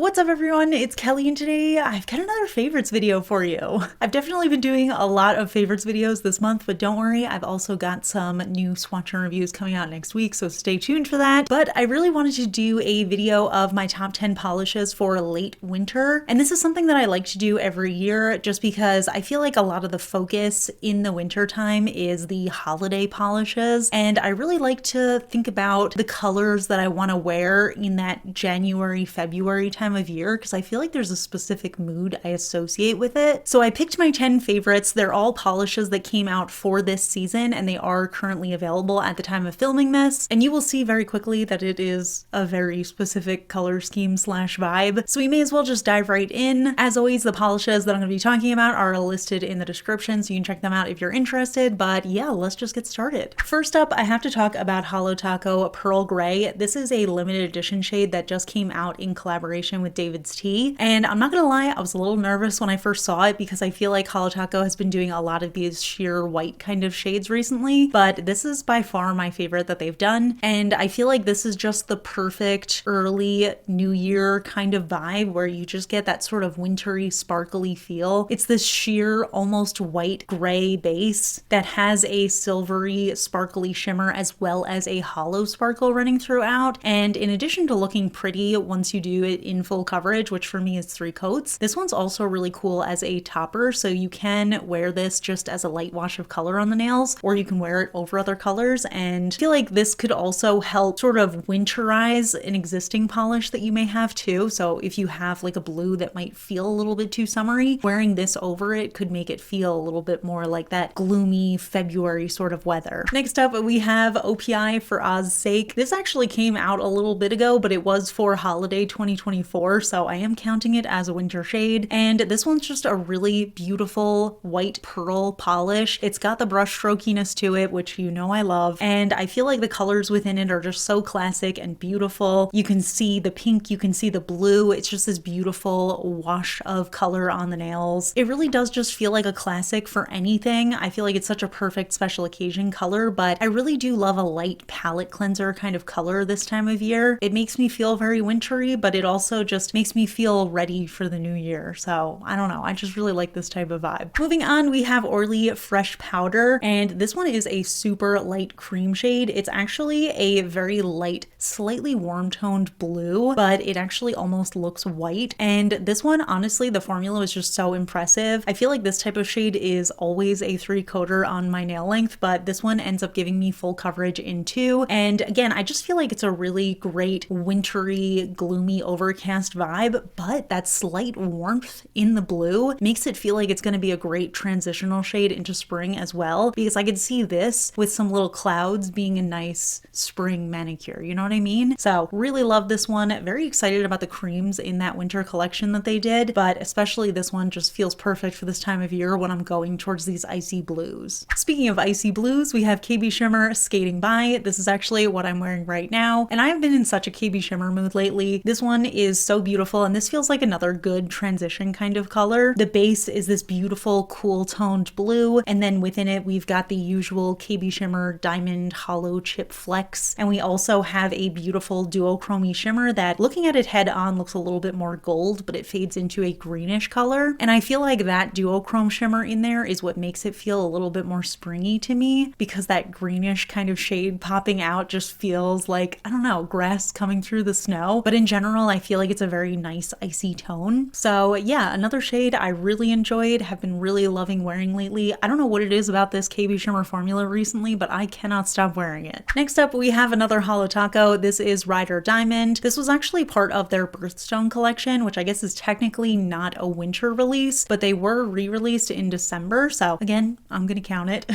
What's up everyone, it's Kelly and today I've got another favorites video for you. I've definitely been doing a lot of favorites videos this month, but don't worry, I've also got some new swatch and reviews coming out next week, so stay tuned for that. But I really wanted to do a video of my top 10 polishes for late winter, and this is something that I like to do every year just because I feel like a lot of the focus in the winter time is the holiday polishes, and I really like to think about the colors that I want to wear in that January, February time of year because I feel like there's a specific mood I associate with it. So I picked my 10 favorites. They're all polishes that came out for this season and they are currently available at the time of filming this. And you will see very quickly that it is a very specific color scheme slash vibe. So we may as well just dive right in. As always, the polishes that I'm going to be talking about are listed in the description so you can check them out if you're interested. But yeah, let's just get started. First up, I have to talk about Holo Taco Pearl Gray. This is a limited edition shade that just came out in collaboration with David's Tea, and I'm not gonna lie, I was a little nervous when I first saw it because I feel like Holo Taco has been doing a lot of these sheer white kind of shades recently, but this is by far my favorite that they've done, and I feel like this is just the perfect early new year kind of vibe where you just get that sort of wintry sparkly feel. It's this sheer almost white gray base that has a silvery sparkly shimmer as well as a hollow sparkle running throughout, and in addition to looking pretty once you do it in full coverage, which for me is 3 coats, this one's also really cool as a topper, so you can wear this just as a light wash of color on the nails, or you can wear it over other colors, and I feel like this could also help sort of winterize an existing polish that you may have too. So if you have like a blue that might feel a little bit too summery, wearing this over it could make it feel a little bit more like that gloomy February sort of weather. Next up, we have OPI for Oz's Sake. This actually came out a little bit ago, but it was for holiday 2024, so I am counting it as a winter shade. And this one's just a really beautiful white pearl polish. It's got the brush strokiness to it, which you know I love, and I feel like the colors within it are just so classic and beautiful. You can see the pink, you can see the blue. It's just this beautiful wash of color on the nails. It really does just feel like a classic for anything. I feel like it's such a perfect special occasion color, but I really do love a light palette cleanser kind of color this time of year. It makes me feel very wintry, but it also just makes me feel ready for the new year. So I don't know, I just really like this type of vibe. Moving on, we have Orly Fresh Powder, and this one is a super light cream shade. It's actually a very light, slightly warm toned blue, but it actually almost looks white. And this one, honestly, the formula is just so impressive. I feel like this type of shade is always a 3-coater on my nail length, but this one ends up giving me full coverage in 2. And again, I just feel like it's a really great wintry, gloomy, overcast vibe, but that slight warmth in the blue makes it feel like it's going to be a great transitional shade into spring as well, because I could see this with some little clouds being a nice spring manicure, you know what I mean? So really love this one. Very excited about the creams in that winter collection that they did, but especially this one just feels perfect for this time of year when I'm going towards these icy blues. Speaking of icy blues, we have KBShimmer Skating By. This is actually what I'm wearing right now, and I have been in such a KBShimmer mood lately. This one is so beautiful, and this feels like another good transition kind of color. The base is this beautiful cool toned blue, and then within it we've got the usual KBShimmer Diamond Hollow Chip Flex, and we also have a beautiful duochrome shimmer that, looking at it head on, looks a little bit more gold, but it fades into a greenish color, and I feel like that duochrome shimmer in there is what makes it feel a little bit more springy to me, because that greenish kind of shade popping out just feels like, I don't know, grass coming through the snow. But in general, I feel like it's a very nice icy tone. So yeah, another shade I really enjoyed, have been really loving wearing lately. I don't know what it is about this KBShimmer formula recently, but I cannot stop wearing it. Next up, we have another Holo Taco. This is Rider Diamond. This was actually part of their Birthstone collection, which I guess is technically not a winter release, but they were re-released in December. So again, I'm gonna count it.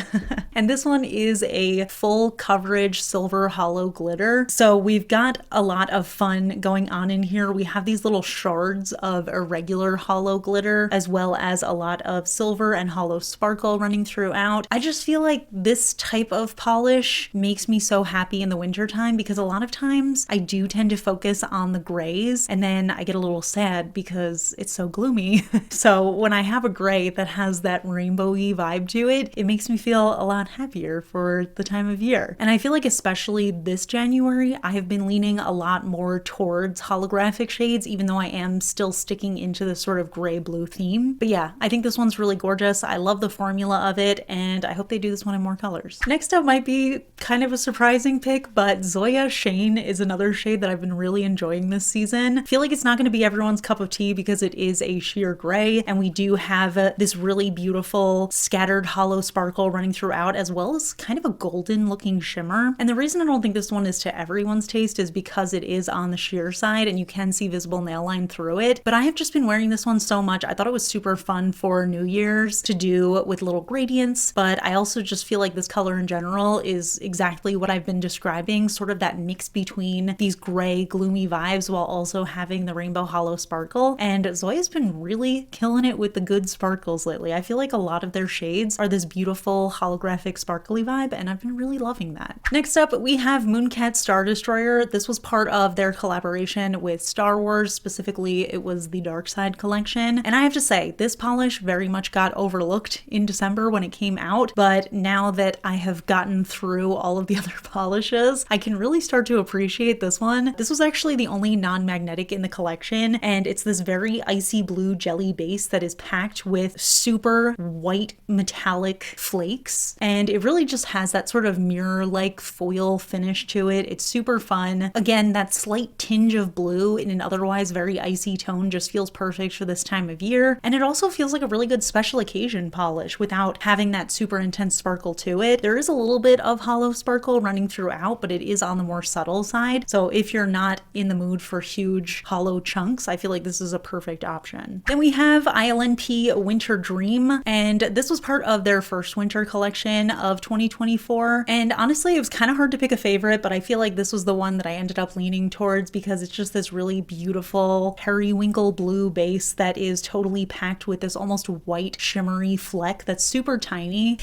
And this one is a full coverage silver hollow glitter. So we've got a lot of fun going on in here. We have these little shards of irregular hollow glitter, as well as a lot of silver and hollow sparkle running throughout. I just feel like this type of polish makes me so happy in the winter time, because a lot of times I do tend to focus on the grays and then I get a little sad because it's so gloomy. So when I have a gray that has that rainbowy vibe to it, it makes me feel a lot happier for the time of year. And I feel like especially this January, I have been leaning a lot more towards holographic shades, even though I am still sticking into this sort of gray blue theme. But yeah, I think this one's really gorgeous. I love the formula of it, and I hope they do this one in more colors. Next up might be kind of a surprising pick, but Zoya Shane is another shade that I've been really enjoying this season. I feel like it's not going to be everyone's cup of tea because it is a sheer gray, and we do have this really beautiful scattered hollow sparkle running throughout, as well as kind of a golden looking shimmer. And the reason I don't think this one is to everyone's taste is because it is on the sheer side and you can see visible nail line through it. But I have just been wearing this one so much. I thought it was super fun for New Year's to do with little gradients, but I also just feel like this color in general is exactly what I've been describing, sort of that mix between these gray gloomy vibes while also having the rainbow hollow sparkle. And Zoya's been really killing it with the good sparkles lately. I feel like a lot of their shades are this beautiful holographic sparkly vibe, and I've been really loving that. Next up, we have Mooncat Star Destroyer. This was part of their collaboration with Star Wars. Specifically, it was the Dark Side collection. And I have to say, this polish very much got overlooked in December when it came out, but now that I have gotten through all of the other polishes, I can really start to appreciate this one. This was actually the only non-magnetic in the collection, and it's this very icy blue jelly base that is packed with super white metallic flakes, and it really just has that sort of mirror-like foil finish to it. It's super fun. Again, that slight tinge of blue in an otherwise very icy tone just feels perfect for this time of year, and it also feels like a really good special occasion polish without having that super intense sparkle to it. There is a little bit of hollow sparkle running throughout, but it is on the more subtle side, so if you're not in the mood for huge hollow chunks, I feel like this is a perfect option. Then we have ILNP Winter Dream, and this was part of their first winter collection of 2024, and honestly it was kind of hard to pick a favorite, but I feel like this was the one that I ended up leaning towards because it's just this really beautiful periwinkle blue base that is totally packed with this almost white shimmery fleck that's super tiny.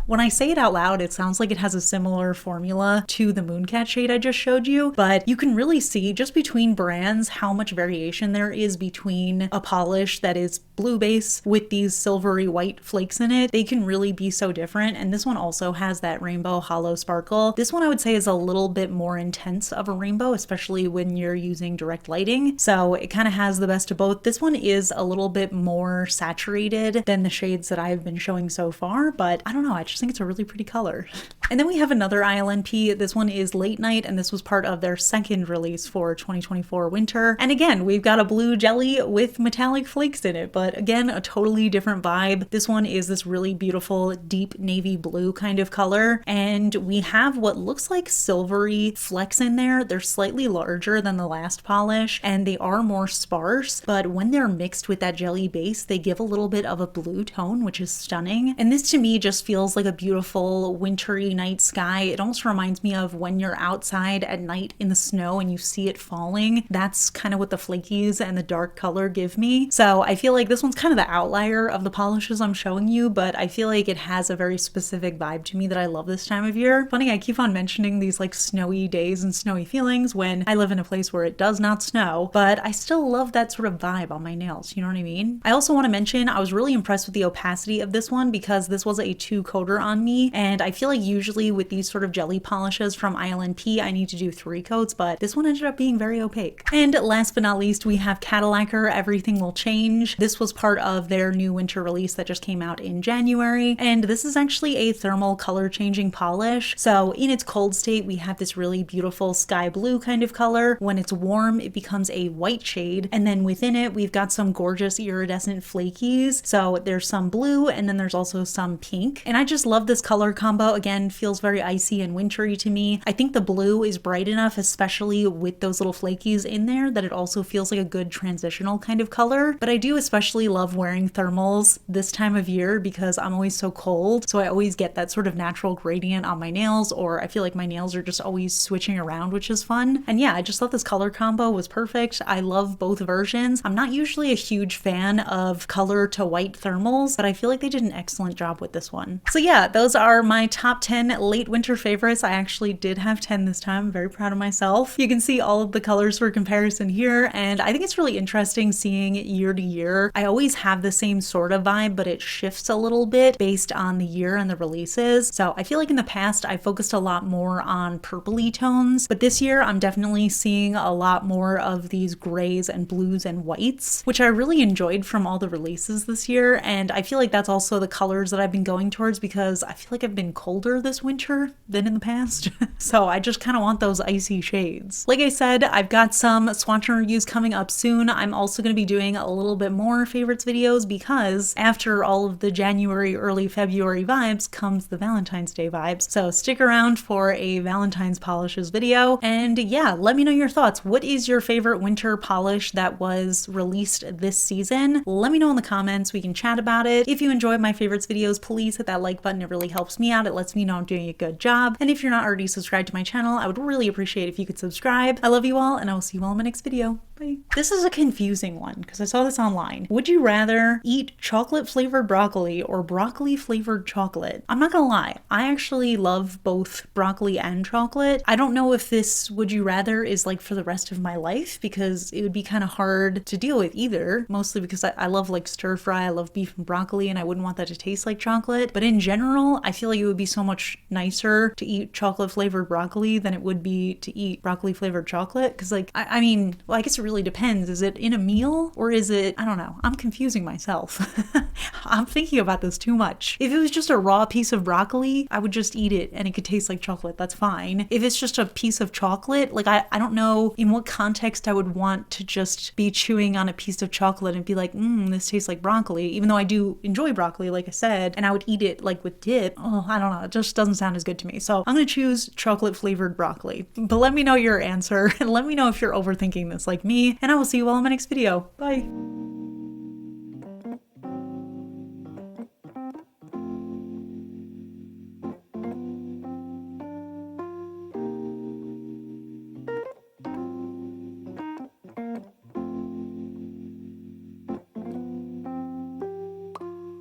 When I say it out loud, it sounds like it has a similar formula to the Mooncat shade I just showed you, but you can really see just between brands how much variation there is between a polish that is blue base with these silvery white flakes in it. They can really be so different, and this one also has that rainbow hollow sparkle. This one I would say is a little bit more intense of a rainbow, especially when you're using direct lighting, so it kind of has the best of both. This one is a little bit more saturated than the shades that I've been showing so far, but I don't know, I just think it's a really pretty color. And then we have another ILNP. This one is Late Night, and this was part of their second release for 2024 winter. And again, we've got a blue jelly with metallic flakes in it, but again, a totally different vibe. This one is this really beautiful deep navy blue kind of color, and we have what looks like silvery flecks in there. They're slightly larger than the last polish, and they are more sparse, but when they're mixed with that jelly base, they give a little bit of a blue tone, which is stunning. And this to me just feels like a beautiful wintry night sky. It almost reminds me of when you're outside at night in the snow and you see it falling. That's kind of what the flakies and the dark color give me. So I feel like this one's kind of the outlier of the polishes I'm showing you, but I feel like it has a very specific vibe to me that I love this time of year. Funny, I keep on mentioning these like snowy days and snowy feelings when I live in a place where it does not snow, but I still love that sort of vibe on my nails, you know what I mean? I also want to mention I was really impressed with the opacity of this one because this was a 2-coater on me, and I feel like usually with these sort of jelly polishes from ILNP I need to do 3 coats, but this one ended up being very opaque. And last but not least, we have Cadillacer Everything Will Change. This was part of their new winter release that just came out in January, and this is actually a thermal color changing polish. So in its cold state we have this really beautiful sky blue kind of color. When it's warm it becomes a white shade, and then within it we've got some gorgeous iridescent flakies. So there's some blue and then there's also some pink, and I just love this color combo. Again, feels very icy and wintry to me. I think the blue is bright enough, especially with those little flakies in there, that it also feels like a good transitional kind of color. But I do especially love wearing thermals this time of year because I'm always so cold, so I always get that sort of natural gradient on my nails, or I feel like my nails are just always switching around, which is fun. And yeah, I just thought this color combo was perfect. I love both versions. I'm not usually a huge fan of color to white thermals, but I feel like they did an excellent job with this one. So yeah, those are my top 10 late winter favorites. I actually did have 10 this time. I'm very proud of myself. You can see all of the colors for comparison here, and I think it's really interesting seeing year to year. I always have the same sort of vibe, but it shifts a little bit based on the year and the releases. So I feel like in the past I focused a lot more on purpley tones, but this year I'm definitely seeing a lot more of of these grays and blues and whites, which I really enjoyed from all the releases this year. And I feel like that's also the colors that I've been going towards because I feel like I've been colder this winter than in the past. So I just kind of want those icy shades. Like I said, I've got some swatch and reviews coming up soon. I'm also going to be doing a little bit more favorites videos because after all of the January, early February vibes comes the Valentine's Day vibes. So stick around for a Valentine's polishes video. And yeah, let me know your thoughts. What is your favorite winter polish that was released this season? Let me know in the comments. We can chat about it. If you enjoyed my favorites videos, please hit that like button. It really helps me out. It lets me know I'm doing a good job. And if you're not already subscribed to my channel, I would really appreciate if you could subscribe. I love you all, and I will see you all in my next video. Bye. This is a confusing one because I saw this online. Would you rather eat chocolate flavored broccoli or broccoli flavored chocolate? I'm not gonna lie, I actually love both broccoli and chocolate. I don't know if this would you rather is like for the rest of my life because it would be kind of hard to deal with either, mostly because I love like stir fry, I love beef and broccoli, and I wouldn't want that to taste like chocolate. But in general, I feel like it would be so much nicer to eat chocolate flavored broccoli than it would be to eat broccoli flavored chocolate. Because like, I mean, well, I guess it really depends. Is it in a meal or is it, I don't know, I'm confusing myself. I'm thinking about this too much. If it was just a raw piece of broccoli, I would just eat it and it could taste like chocolate. That's fine. If it's just a piece of chocolate, like I don't know in what context I would want to just be chewing on a piece of chocolate and be like, this tastes like broccoli, even though I do enjoy broccoli, like I said, and I would eat it like with dip. Oh, I don't know. It just doesn't sound as good to me. So I'm going to choose chocolate flavored broccoli. But let me know your answer and let me know if you're overthinking this like me, and I will see you all in my next video. Bye.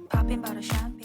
Popping bottle shot.